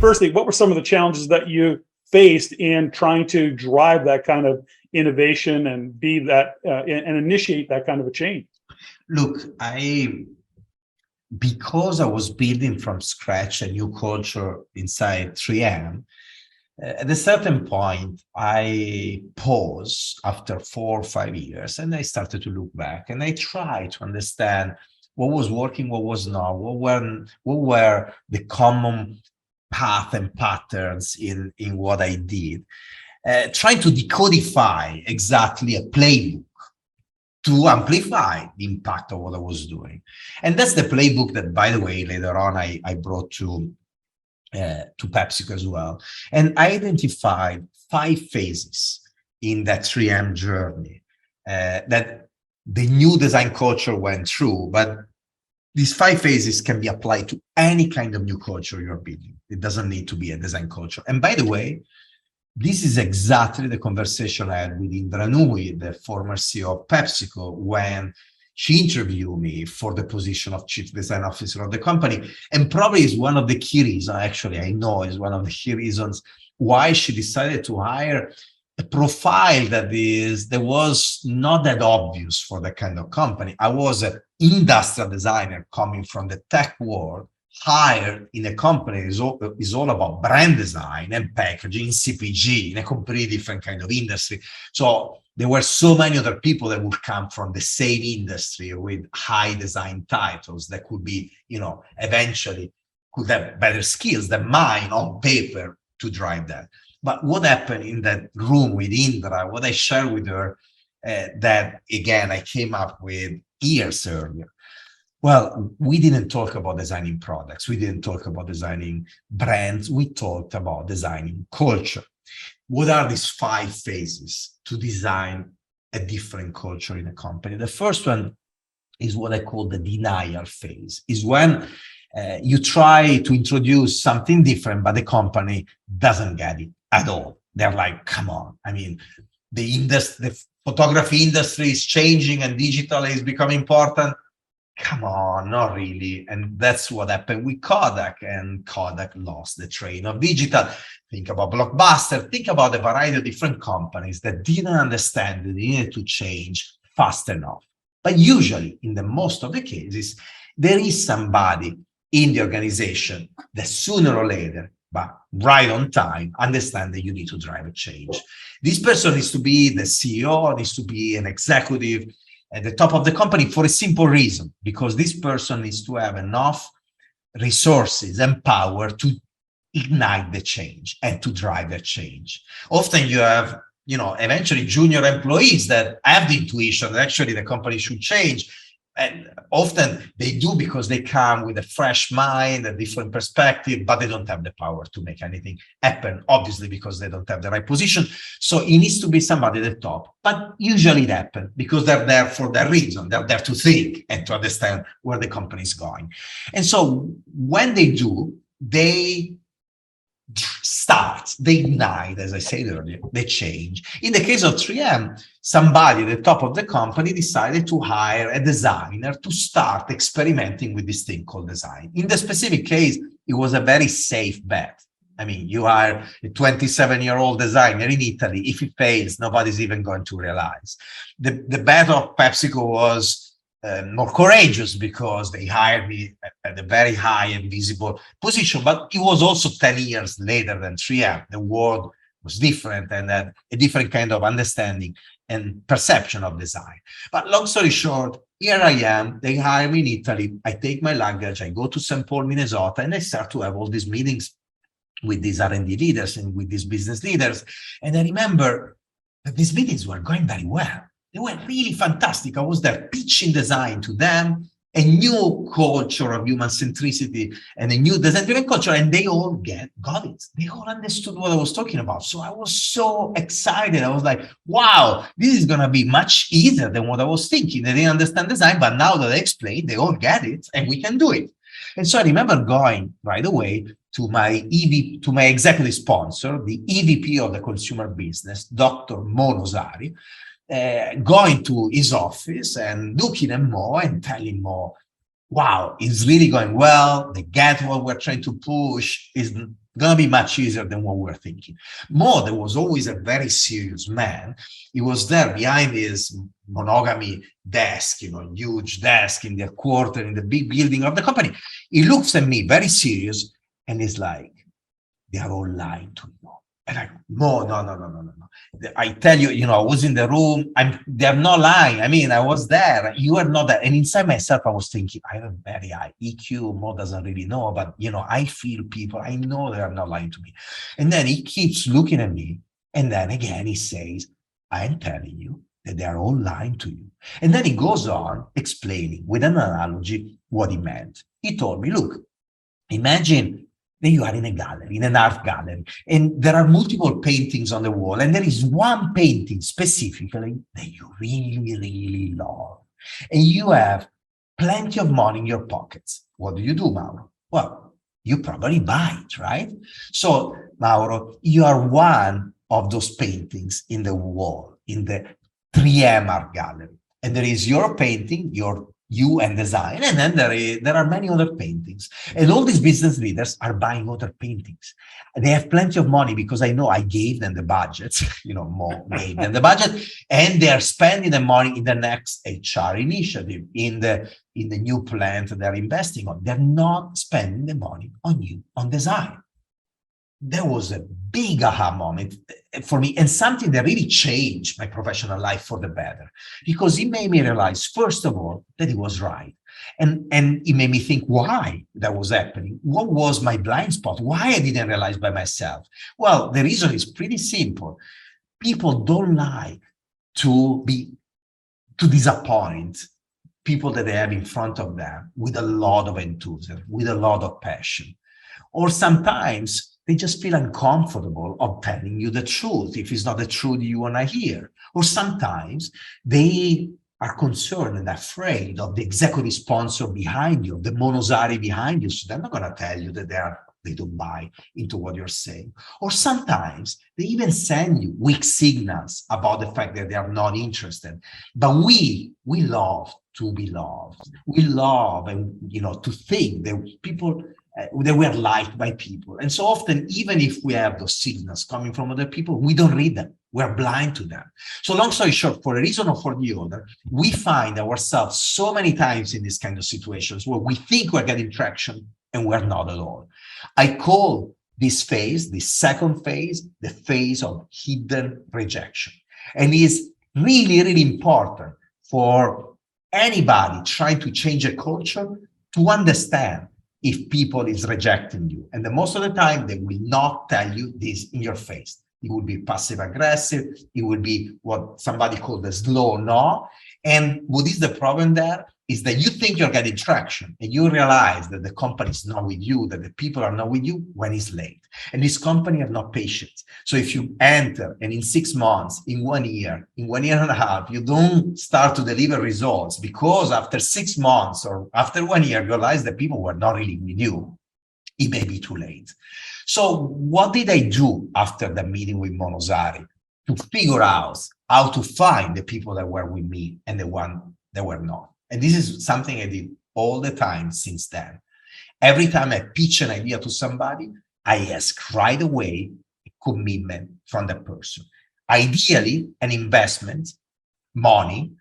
firstly, what were some of the challenges that you faced in trying to drive that kind of innovation and be that and initiate that kind of a change? Look, because I was building from scratch a new culture inside 3M, at a certain point, I paused after 4 or 5 years, and I started to look back, and I tried to understand what was working, what was not, what were the common path and patterns in what I did, trying to decodify exactly a playbook to amplify the impact of what I was doing. And that's the playbook that, by the way, later on I brought to PepsiCo as well. And I identified 5 phases in that 3M journey that the new design culture went through. But these 5 phases can be applied to any kind of new culture you're building. It doesn't need to be a design culture. And by the way, this is exactly the conversation I had with Indra Nooyi, the former CEO of PepsiCo, when she interviewed me for the position of Chief Design Officer of the company. And probably is one of the key reasons, actually, I know is one of the key reasons why she decided to hire a profile that was not that obvious for that kind of company. I was an industrial designer coming from the tech world, hired in a company that is all about brand design and packaging, CPG, in a completely different kind of industry. So there were so many other people that would come from the same industry with high design titles that could be, eventually could have better skills than mine on paper to drive that. But what happened in that room with Indra, what I shared with her, that again, I came up with years earlier. Well, we didn't talk about designing products. We didn't talk about designing brands. We talked about designing culture. What are these 5 phases to design a different culture in a company? The first one is what I call the denial phase, is when you try to introduce something different, but the company doesn't get it at all. They're like, come on. I mean, the photography industry is changing and digital is becoming important. Come on, not really. And that's what happened with Kodak, and Kodak lost the train of digital. Think about Blockbuster, think about a variety of different companies that didn't understand that they needed to change fast enough. But usually, in the most of the cases, there is somebody in the organization that sooner or later, but right on time, understand that you need to drive a change. This person needs to be the CEO, needs to be an executive at the top of the company for a simple reason, because this person needs to have enough resources and power to ignite the change and to drive the change. Often you have, eventually junior employees that have the intuition that actually the company should change. And often they do because they come with a fresh mind, a different perspective, but they don't have the power to make anything happen, obviously, because they don't have the right position. So it needs to be somebody at the top. But usually it happens because they're there for that reason. They're there to think and to understand where the company is going. And so when they do, they they ignite, as I said earlier, they change. In the case of 3M, somebody at the top of the company decided to hire a designer to start experimenting with this thing called design. In the specific case, it was a very safe bet. I mean, you hire a 27-year-old designer in Italy. If it fails, nobody's even going to realize. The bet of PepsiCo was more courageous because they hired me at a very high and visible position, but it was also 10 years later than 3M. The world was different and had a different kind of understanding and perception of design. But long story short, here I am, they hire me in Italy, I take my luggage, I go to St. Paul, Minnesota, and I start to have all these meetings with these R&D leaders and with these business leaders. And I remember that these meetings were going very well. They were really fantastic. I was there pitching design to them, a new culture of human centricity and a new design-driven culture, and they all got it. They all understood what I was talking about. So I was so excited. I was like, wow, this is going to be much easier than what I was thinking. They didn't understand design, but now that I explained, they all get it, and we can do it. And so I remember going right away to my executive sponsor, the EVP of the consumer business, Dr. Monosari, going to his office and looking at Mo and telling Mo, wow, it's really going well. They get what we're trying to push. Is going to be much easier than what we're thinking. Mo, there was always a very serious man. He was there behind his monogamy desk, huge desk in the quarter, in the big building of the company. He looks at me very serious and he's like, they are all lying to you. And I go, no. I tell you, I was in the room. They're not lying. I mean, I was there. You are not there. And inside myself, I was thinking, I have a very high EQ. Mo doesn't really know, but I feel people. I know they are not lying to me. And then he keeps looking at me. And then again, he says, I am telling you that they are all lying to you. And then he goes on explaining with an analogy what he meant. He told me, look, imagine that you are in a gallery, in an art gallery, and there are multiple paintings on the wall, and there is one painting specifically that you really, really love. And you have plenty of money in your pockets. What do you do, Mauro? Well, you probably buy it, right? So, Mauro, you are one of those paintings in the wall, in the 3M art gallery. And there is your painting, you and design, and then there are many other paintings. And all these business leaders are buying other paintings. They have plenty of money because I know I gave them the budgets, Mo gave them the budget, and they are spending the money in the next HR initiative, in the new plant they're investing on. They're not spending the money on you, on design. There was a big aha moment for me, and something that really changed my professional life for the better, because it made me realize, first of all, that he was right. And it made me think why that was happening. What was my blind spot? Why I didn't realize by myself? Well, the reason is pretty simple. People don't like to disappoint people that they have in front of them with a lot of enthusiasm, with a lot of passion. Or sometimes they just feel uncomfortable of telling you the truth if it's not the truth you want to hear. Or sometimes they are concerned and afraid of the executive sponsor behind you, the monosari behind you, so they're not going to tell you that they don't buy into what you're saying. Or sometimes they even send you weak signals about the fact that they are not interested. But we love to be loved. We love to think that people that we are liked by people. And so often, even if we have those signals coming from other people, we don't read them. We're blind to them. So long story short, for a reason or for the other, we find ourselves so many times in these kind of situations where we think we're getting traction and we're not at all. I call this phase, this second phase, the phase of hidden rejection. And it's really, really important for anybody trying to change a culture to understand if people is rejecting you. And most of the time, they will not tell you this in your face. It will be passive aggressive. It will be what somebody called a slow no. And what is the problem there is that you think you're getting traction and you realize that the company is not with you, that the people are not with you when it's late. And this company are not patient. So if you enter and in 6 months, in 1 year, in 1 year and a half, you don't start to deliver results because after 6 months or after 1 year, you realize that people were not really with you, it may be too late. So what did I do after the meeting with Monosari to figure out how to find the people that were with me and the ones that were not? And this is something I did all the time since then. Every time I pitch an idea to somebody, I ask right away a commitment from the person. Ideally, an investment, money,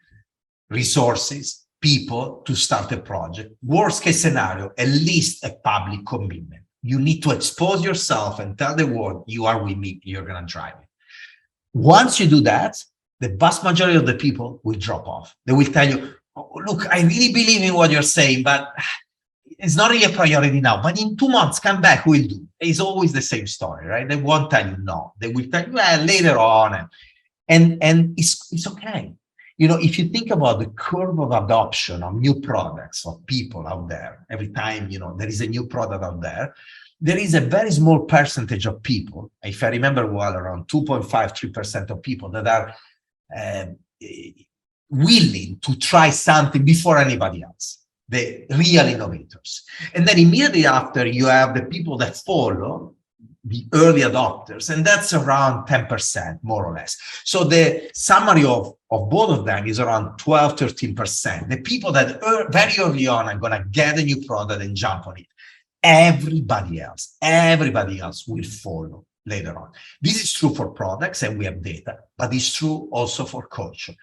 resources, people to start a project. Worst case scenario, at least a public commitment. You need to expose yourself and tell the world you are with me, you're going to drive it. Once you do that, the vast majority of the people will drop off. They will tell you, oh, look, I really believe in what you're saying, but it's not really a priority now. But in 2 months, come back, we'll do. It's always the same story, right? They won't tell you no. They will tell you later on. And it's okay. If you think about the curve of adoption of new products, of people out there, every time, there is a new product out there, there is a very small percentage of people, if I remember well, around 2.5-3% of people that are willing to try something before anybody else, the real innovators. And then immediately after, you have the people that follow, the early adopters, and that's around 10%, more or less. So the summary of both of them is around 12, 13%. The people that very early on are going to get a new product and jump on it. Everybody else will follow later on. This is true for products, and we have data, but it's true also for culture.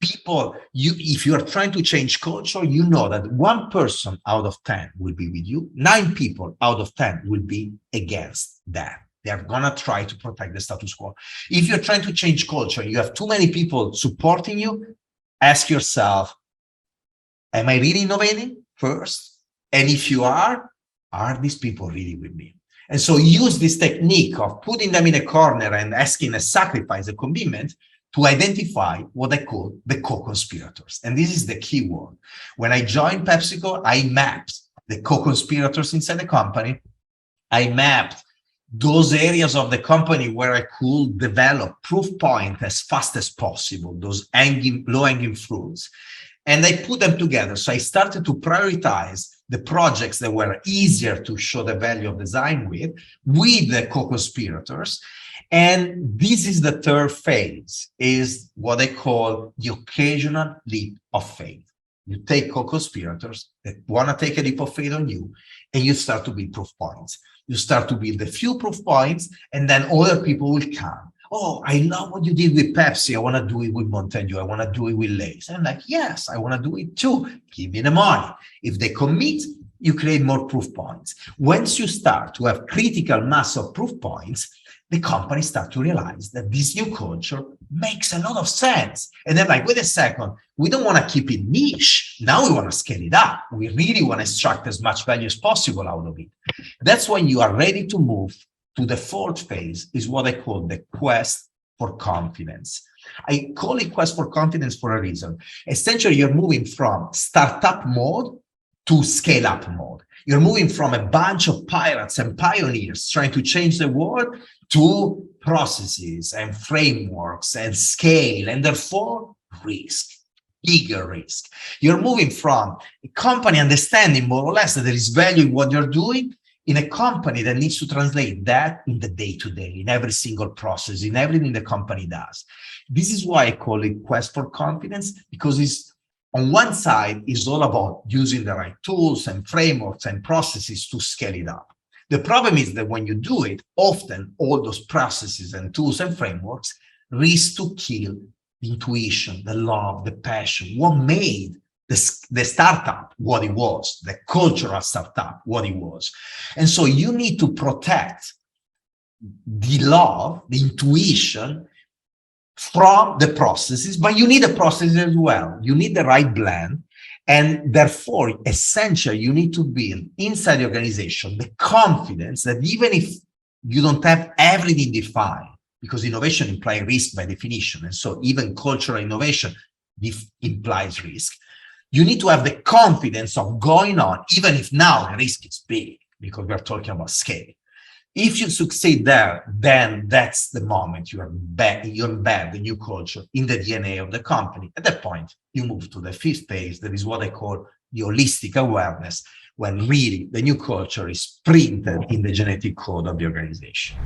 People, if you are trying to change culture, you know that 1 person out of 10 will be with you. 9 people out of 10 will be against that. They are going to try to protect the status quo. If you're trying to change culture, you have too many people supporting you, ask yourself, am I really innovating first? And if you are these people really with me? And so use this technique of putting them in a corner and asking a sacrifice, a commitment, to identify what I call the co-conspirators. And this is the key word. When I joined PepsiCo, I mapped the co-conspirators inside the company. I mapped those areas of the company where I could develop proof point as fast as possible, those low-hanging fruits. And I put them together. So I started to prioritize the projects that were easier to show the value of design with the co-conspirators. And this is the third phase, is what I call the occasional leap of faith. You take co-conspirators that want to take a leap of faith on you, and you start to build proof points. You start to build a few proof points, and then other people will come. Oh, I love what you did with Pepsi. I want to do it with Mountain Dew. I want to do it with Lay's. I'm like, yes, I want to do it too. Give me the money. If they commit, you create more proof points. Once you start to have critical mass of proof points, the companies start to realize that this new culture makes a lot of sense. And they're like, wait a second, we don't want to keep it niche. Now we want to scale it up. We really want to extract as much value as possible out of it. That's when you are ready to move to the fourth phase, is what I call the quest for confidence. I call it quest for confidence for a reason. Essentially, you're moving from startup mode to scale up mode. You're moving from a bunch of pirates and pioneers trying to change the world to processes and frameworks and scale, and therefore risk, bigger risk. You're moving from a company understanding more or less that there is value in what you're doing, in a company that needs to translate that in the day-to-day, in every single process, in everything the company does. This is why I call it quest for confidence, because it's, on one side, is all about using the right tools and frameworks and processes to scale it up. The problem is that when you do it, often all those processes and tools and frameworks risk to kill the intuition, the love, the passion, what made the startup what it was, the cultural startup what it was. And so you need to protect the love, the intuition from the processes, but you need a process as well. You need the right blend. And therefore, essentially, you need to build inside the organization the confidence that even if you don't have everything defined, because innovation implies risk by definition, and so even cultural innovation implies risk, you need to have the confidence of going on, even if now the risk is big, because we're talking about scale. If you succeed there, then that's the moment you embed the new culture in the DNA of the company. At that point, you move to the fifth phase. That is what I call the holistic awareness, when really the new culture is printed in the genetic code of the organization.